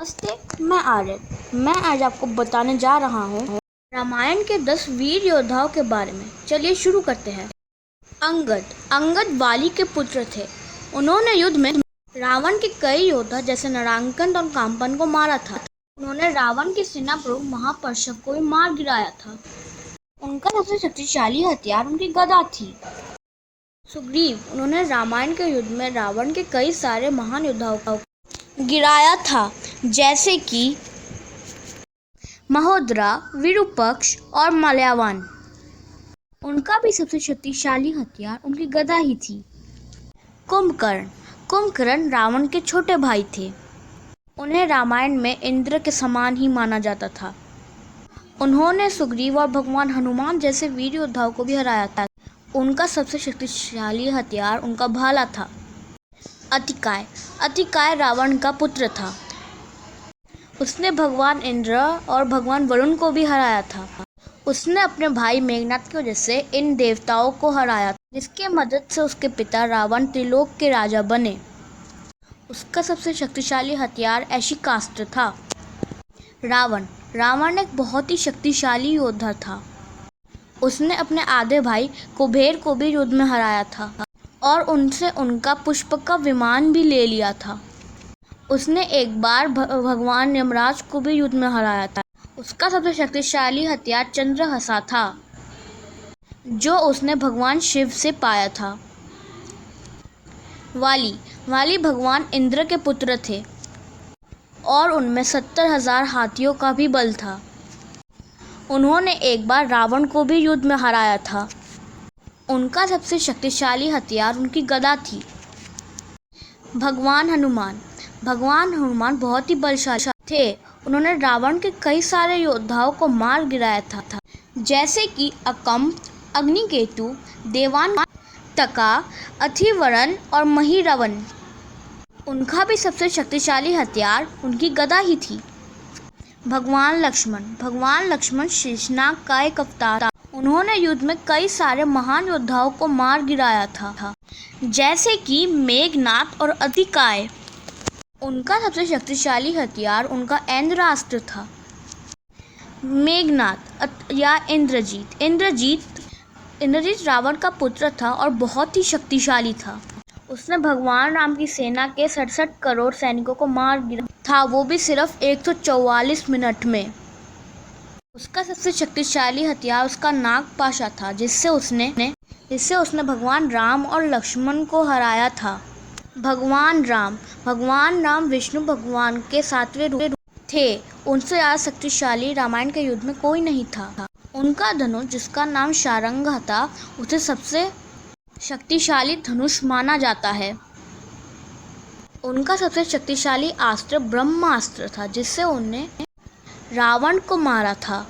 नमस्ते, मैं आर्यन। मैं आज आपको बताने जा रहा हूँ रामायण के 10 वीर योद्धाओं के बारे में। चलिए शुरू करते हैं। अंगद वाली के पुत्र थे। उन्होंने युद्ध में रावण के कई योद्धा जैसे नरांकन और काम्पन को मारा था। उन्होंने रावण के सेना प्रमुख महापर्षव को भी मार गिराया था। उनका सबसे शक्तिशाली हथियार उनकी गदा थी। सुग्रीव, उन्होंने रामायण के युद्ध में रावण के कई सारे महान योद्धाओं को गिराया था, जैसे कि महोदरा, विरूपक्ष और मलयावान। उनका भी सबसे शक्तिशाली हथियार उनकी गदा ही थी। कुंभकर्ण रावण के छोटे भाई थे। उन्हें रामायण में इंद्र के समान ही माना जाता था। उन्होंने सुग्रीव और भगवान हनुमान जैसे वीर योद्धाओं को भी हराया था। उनका सबसे शक्तिशाली हथियार उनका भाला था। अतिकाय रावण का पुत्र था। उसने भगवान इंद्र और भगवान वरुण को भी हराया था। उसने अपने भाई मेघनाद की वजह से इन देवताओं को हराया था, जिसके मदद से उसके पिता रावण त्रिलोक के राजा बने। उसका सबसे शक्तिशाली हथियार ऐशिकास्त्र था। रावण एक बहुत ही शक्तिशाली योद्धा था। उसने अपने आधे भाई कुबेर को भी युद्ध में हराया था और उनसे उनका पुष्पक का विमान भी ले लिया था। उसने एक बार भगवान यमराज को भी युद्ध में हराया था। उसका सबसे शक्तिशाली हथियार चंद्रहसा था, जो उसने भगवान शिव से पाया था। वाली भगवान इंद्र के पुत्र थे और उनमें 70,000 हाथियों का भी बल था। उन्होंने एक बार रावण को भी युद्ध में हराया था। उनका सबसे शक्तिशाली हथियार उनकी गदा थी। भगवान हनुमान बहुत ही बलशाली थे। उन्होंने रावण के कई सारे योद्धाओं को मार गिराया था, जैसे कि अकम्प, अग्निकेतु, देवांतका, अथिवरन और महिरवन। उनका भी सबसे शक्तिशाली हथियार उनकी गदा ही थी। भगवान लक्ष्मण शेषनाग का एक अवतार था। उन्होंने युद्ध में कई सारे महान योद्धाओं को मार गिराया था, जैसे कि मेघनाद और अतिकाय। उनका सबसे शक्तिशाली हथियार उनका ऐन्द्रास्त्र था। मेघनाद या इंद्रजीत रावण का पुत्र था और बहुत ही शक्तिशाली था। उसने भगवान राम की सेना के 67 करोड़ सैनिकों को मार गिराया था, वो भी सिर्फ 144 मिनट में। उसका सबसे शक्तिशाली हथियार उसका नागपाशा था, जिससे उसने भगवान राम और लक्ष्मण को हराया था। भगवान राम विष्णु भगवान के 7वें रूप थे। उनसे ज़्यादा शक्तिशाली रामायण के युद्ध में कोई नहीं था। उनका धनुष, जिसका नाम शारंग था, उसे सबसे शक्तिशाली धनुष माना जाता है। उनका सबसे शक्तिशाली अस्त्र ब्रह्मास्त्र था, जिससे उन्होंने रावण को मारा था।